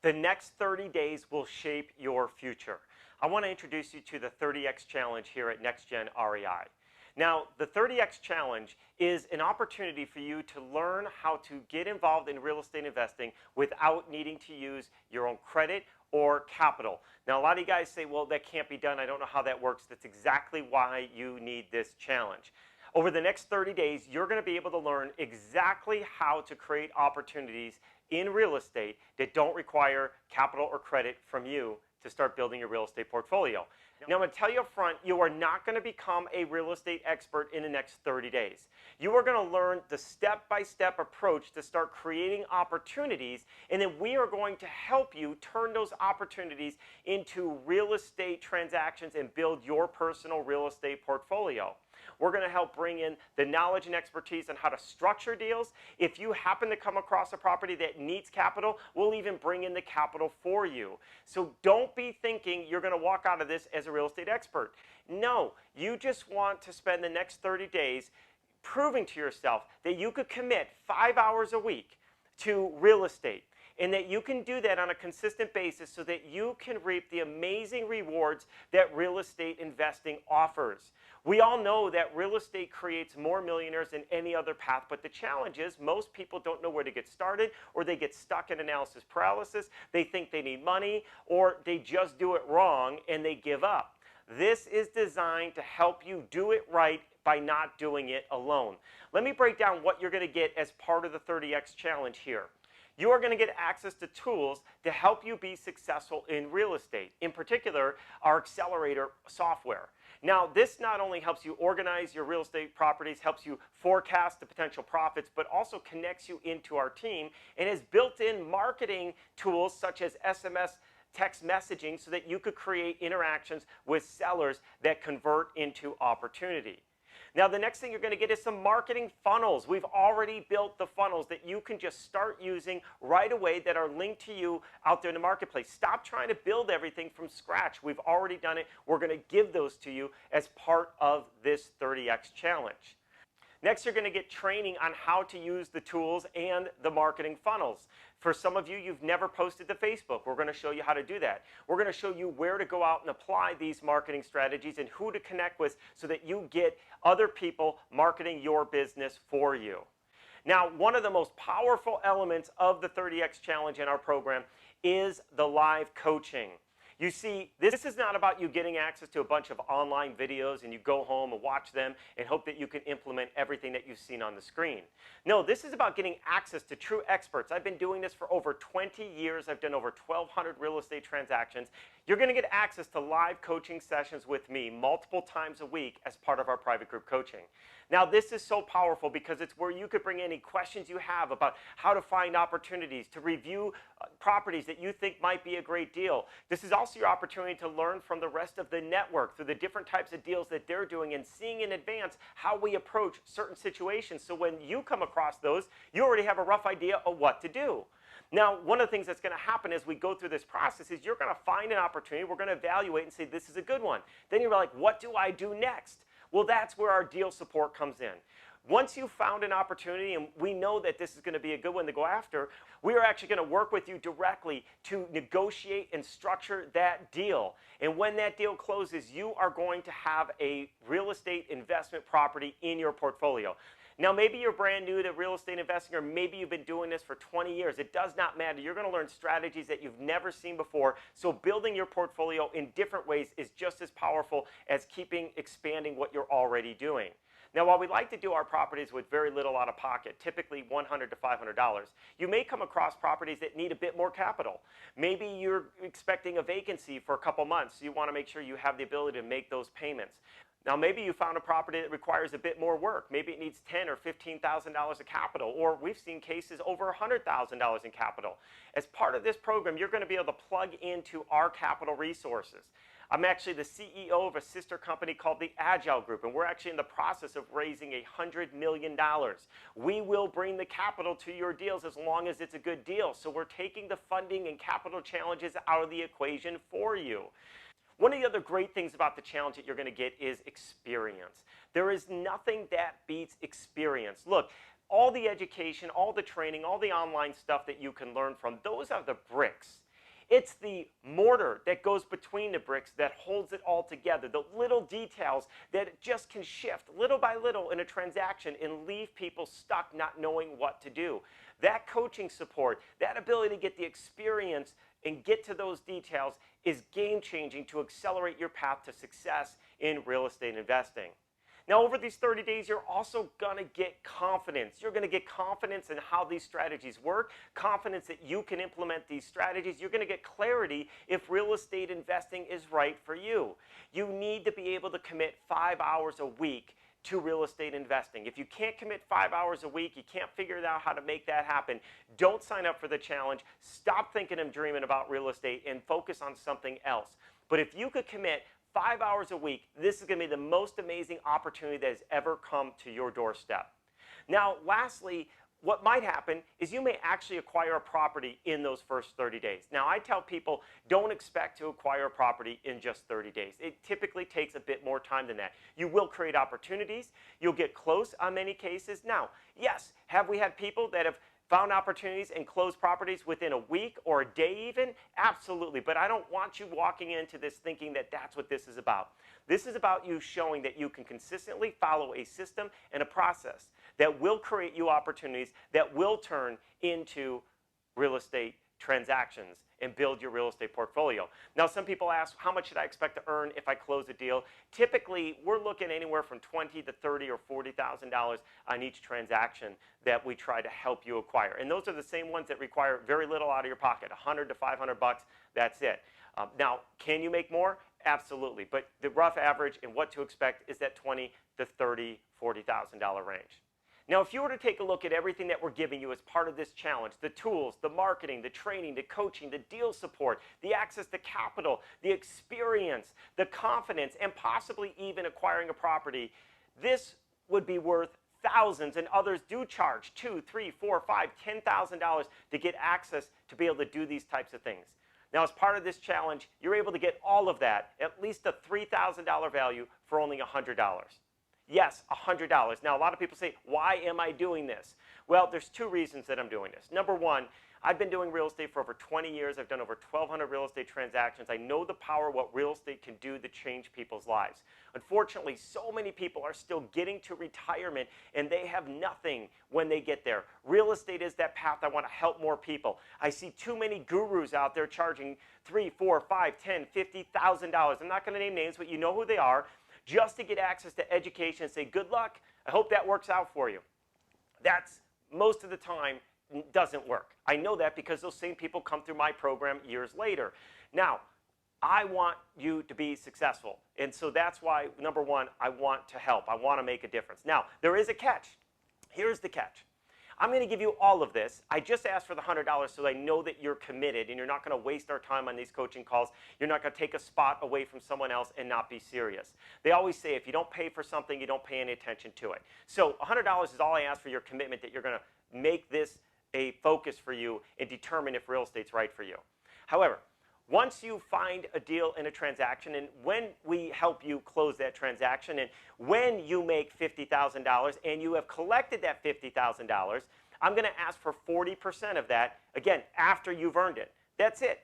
The next 30 days will shape your future. I want to introduce you to the 30X challenge here at NextGen REI. Now, the 30X challenge is an opportunity for you to learn how to get involved in real estate investing without needing to use your own credit or capital. Now, a lot of you guys say, well, that can't be done. I don't know how that works. That's exactly why you need this challenge. Over the next 30 days, you're going to be able to learn exactly how to create opportunities in real estate that don't require capital or credit from you to start building your real estate portfolio. Now, I'm going to tell you up front, you are not going to become a real estate expert in the next 30 days. You are going to learn the step-by-step approach to start creating opportunities, and then we are going to help you turn those opportunities into real estate transactions and build your personal real estate portfolio. We're going to help bring in the knowledge and expertise on how to structure deals. If you happen to come across a property that needs capital, we'll even bring in the capital for you. So don't be thinking you're going to walk out of this as a real estate expert. No, you just want to spend the next 30 days proving to yourself that you could commit 5 hours a week to real estate, and that you can do that on a consistent basis so that you can reap the amazing rewards that real estate investing offers. We all know that real estate creates more millionaires than any other path, but the challenge is most people don't know where to get started, or they get stuck in analysis paralysis, they think they need money, or they just do it wrong and they give up. This is designed to help you do it right by not doing it alone. Let me break down what you're going to get as part of the 30X challenge here. You are going to get access to tools to help you be successful in real estate. In particular, our accelerator software. Now, this not only helps you organize your real estate properties, helps you forecast the potential profits, but also connects you into our team and has built-in marketing tools such as SMS text messaging so that you could create interactions with sellers that convert into opportunity. Now, the next thing you're going to get is some marketing funnels. We've already built the funnels that you can just start using right away that are linked to you out there in the marketplace. Stop trying to build everything from scratch. We've already done it. We're going to give those to you as part of this 30X challenge. Next, you're going to get training on how to use the tools and the marketing funnels. For some of you, you've never posted to Facebook. We're going to show you how to do that. We're going to show you where to go out and apply these marketing strategies and who to connect with so that you get other people marketing your business for you. Now, one of the most powerful elements of the 30X challenge in our program is the live coaching. You see, this is not about you getting access to a bunch of online videos and you go home and watch them and hope that you can implement everything that you've seen on the screen. No, this is about getting access to true experts. I've been doing this for over 20 years. I've done over 1,200 real estate transactions. You're going to get access to live coaching sessions with me multiple times a week as part of our private group coaching. Now, this is so powerful because it's where you could bring any questions you have about how to find opportunities, to review properties that you think might be a great deal. This is also your opportunity to learn from the rest of the network through the different types of deals that they're doing and seeing in advance how we approach certain situations. So when you come across those, you already have a rough idea of what to do. Now, one of the things that's going to happen as we go through this process is you're going to find an opportunity. We're going to evaluate and say, this is a good one. Then you're like, what do I do next? Well, that's where our deal support comes in. Once you've found an opportunity and we know that this is going to be a good one to go after, we are actually going to work with you directly to negotiate and structure that deal. And when that deal closes, you are going to have a real estate investment property in your portfolio. Now, maybe you're brand new to real estate investing, or maybe you've been doing this for 20 years. It does not matter. You're going to learn strategies that you've never seen before. So building your portfolio in different ways is just as powerful as expanding what you're already doing. Now, while we like to do our properties with very little out of pocket, typically $100 to $500, you may come across properties that need a bit more capital. Maybe you're expecting a vacancy for a couple months, so you want to make sure you have the ability to make those payments. Now, maybe you found a property that requires a bit more work. Maybe it needs $10,000 or $15,000 of capital, or we've seen cases over $100,000 in capital. As part of this program, you're going to be able to plug into our capital resources. I'm actually the CEO of a sister company called the Agile Group, and we're actually in the process of raising $100 million. We will bring the capital to your deals as long as it's a good deal. So we're taking the funding and capital challenges out of the equation for you. One of the other great things about the challenge that you're going to get is experience. There is nothing that beats experience. Look, all the education, all the training, all the online stuff that you can learn from, those are the bricks. It's the mortar that goes between the bricks that holds it all together. The little details that just can shift little by little in a transaction and leave people stuck not knowing what to do. That coaching support, that ability to get the experience and get to those details is game-changing to accelerate your path to success in real estate investing. Now, over these 30 days, you're also going to get confidence. You're going to get confidence in how these strategies work, confidence that you can implement these strategies. You're going to get clarity if real estate investing is right for you. You need to be able to commit 5 hours a week to real estate investing. If you can't commit 5 hours a week, you can't figure out how to make that happen, don't sign up for the challenge. Stop thinking and dreaming about real estate and focus on something else. But if you could commit 5 hours a week, this is going to be the most amazing opportunity that has ever come to your doorstep. Now, lastly, what might happen is you may actually acquire a property in those first 30 days. Now, I tell people don't expect to acquire a property in just 30 days. It typically takes a bit more time than that. You will create opportunities. You'll get close on many cases. Now, yes, have we had people that have found opportunities and closed properties within a week or a day even? Absolutely. But I don't want you walking into this thinking that that's what this is about. This is about you showing that you can consistently follow a system and a process that will create you opportunities that will turn into real estate transactions and build your real estate portfolio. Now, some people ask, how much should I expect to earn if I close a deal? Typically, we're looking anywhere from $20,000 to $30,000 or $40,000 on each transaction that we try to help you acquire. And those are the same ones that require very little out of your pocket, $100 to $500 bucks, that's it. Now, can you make more? Absolutely. But the rough average and what to expect is that $20,000 to $30,000, $40,000 range. Now, if you were to take a look at everything that we're giving you as part of this challenge, the tools, the marketing, the training, the coaching, the deal support, the access to capital, the experience, the confidence, and possibly even acquiring a property, this would be worth thousands, and others do charge $2,000, $3,000, $4,000, $5,000, $10,000 to get access to be able to do these types of things. Now, as part of this challenge, you're able to get all of that, at least a $3,000 value for only $100. Yes, $100. Now, a lot of people say, why am I doing this? Well, there's two reasons that I'm doing this. Number one, I've been doing real estate for over 20 years. I've done over 1,200 real estate transactions. I know the power of what real estate can do to change people's lives. Unfortunately, so many people are still getting to retirement and they have nothing when they get there. Real estate is that path. I want to help more people. I see too many gurus out there charging $3,000, $4,000, $5,000, $10,000, $50,000. I'm not going to name names, but you know who they are, just to get access to education and say, good luck, I hope that works out for you. That's most of the time doesn't work. I know that because those same people come through my program years later. Now, I want you to be successful. And so that's why, number one, I want to help. I want to make a difference. Now, there is a catch. Here's the catch. I'm going to give you all of this. I just asked for the $100 so I know that you're committed and you're not going to waste our time on these coaching calls. You're not going to take a spot away from someone else and not be serious. They always say if you don't pay for something, you don't pay any attention to it. So $100 is all I ask for your commitment that you're going to make this a focus for you and determine if real estate's right for you. However, once you find a deal in a transaction, and when we help you close that transaction, and when you make $50,000 and you have collected that $50,000, I'm going to ask for 40% of that, again, after you've earned it. That's it.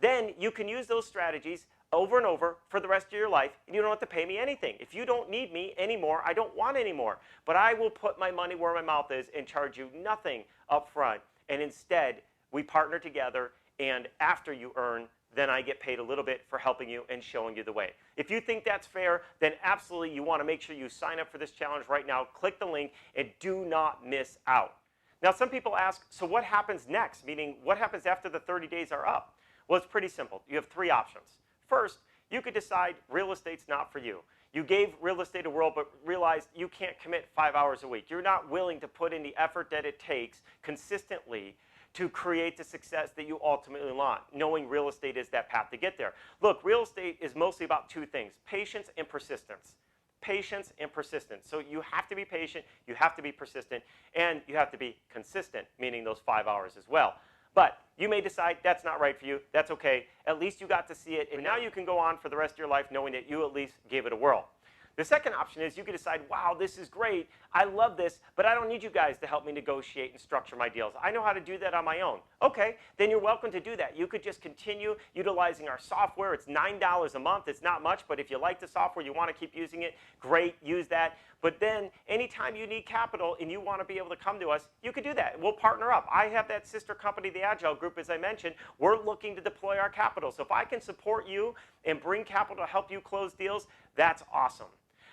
Then you can use those strategies over and over for the rest of your life, and you don't have to pay me anything. If you don't need me anymore, I don't want any more. But I will put my money where my mouth is and charge you nothing up front. And instead, we partner together, and after you earn, then I get paid a little bit for helping you and showing you the way. If you think that's fair, then absolutely you want to make sure you sign up for this challenge right now. Click the link and do not miss out. Now, some people ask, so what happens next? Meaning, what happens after the 30 days are up? Well, it's pretty simple. You have three options. First, you could decide real estate's not for you. You gave real estate a whirl, but realized you can't commit 5 hours a week. You're not willing to put in the effort that it takes consistently to create the success that you ultimately want, knowing real estate is that path to get there. Look, real estate is mostly about two things, patience and persistence. Patience and persistence. So you have to be patient, you have to be persistent, and you have to be consistent, meaning those 5 hours as well. But you may decide that's not right for you. That's okay. At least you got to see it, and now you can go on for the rest of your life knowing that you at least gave it a whirl. The second option is you could decide, wow, this is great. I love this, but I don't need you guys to help me negotiate and structure my deals. I know how to do that on my own. Okay, then you're welcome to do that. You could just continue utilizing our software. It's $9 a month. It's not much, but if you like the software, you want to keep using it, great, use that. But then anytime you need capital and you want to be able to come to us, you could do that. We'll partner up. I have that sister company, the Agile Group, as I mentioned. We're looking to deploy our capital. So if I can support you and bring capital to help you close deals, that's awesome.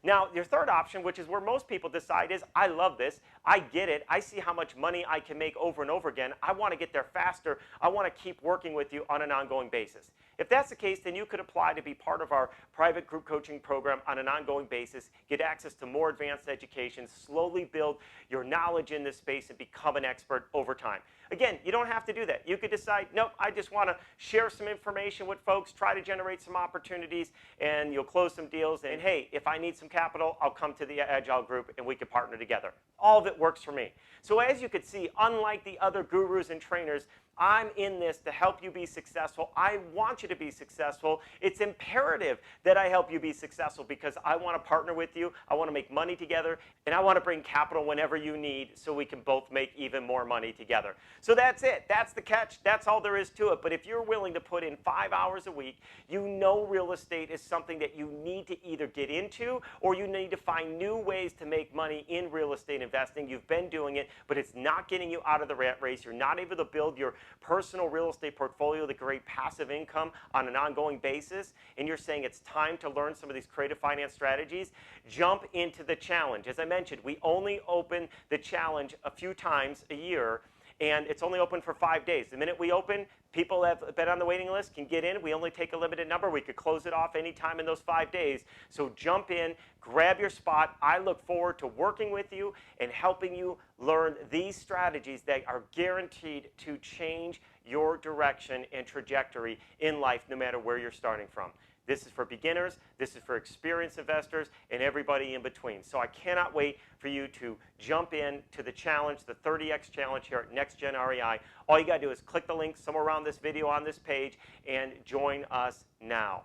Now, your third option, which is where most people decide, is I love this. I get it. I see how much money I can make over and over again. I want to get there faster. I want to keep working with you on an ongoing basis. If that's the case, then you could apply to be part of our private group coaching program on an ongoing basis, get access to more advanced education, slowly build your knowledge in this space, and become an expert over time. Again, you don't have to do that. You could decide, nope, I just want to share some information with folks, try to generate some opportunities, and you'll close some deals. And hey, if I need some capital, I'll come to the Agile Group and we can partner together. All of it works for me. So as you can see, unlike the other gurus and trainers, I'm in this to help you be successful. I want you to be successful. It's imperative that I help you be successful because I want to partner with you. I want to make money together, and I want to bring capital whenever you need so we can both make even more money together. So that's it. That's the catch. That's all there is to it. But if you're willing to put in 5 hours a week, you know real estate is something that you need to either get into or you need to find new ways to make money in real estate investing. You've been doing it, but it's not getting you out of the rat race. You're not able to build your personal real estate portfolio to create passive income on an ongoing basis, and you're saying it's time to learn some of these creative finance strategies, jump into the challenge. As I mentioned, we only open the challenge a few times a year, and it's only open for 5 days. The minute we open, people that have been on the waiting list can get in. We only take a limited number. We could close it off anytime in those 5 days. So jump in, grab your spot. I look forward to working with you and helping you learn these strategies that are guaranteed to change your direction and trajectory in life, no matter where you're starting from. This is for beginners, this is for experienced investors, and everybody in between. So I cannot wait for you to jump in to the challenge, the 30X challenge here at NextGen REI. All you got to do is click the link somewhere around this video on this page and join us now.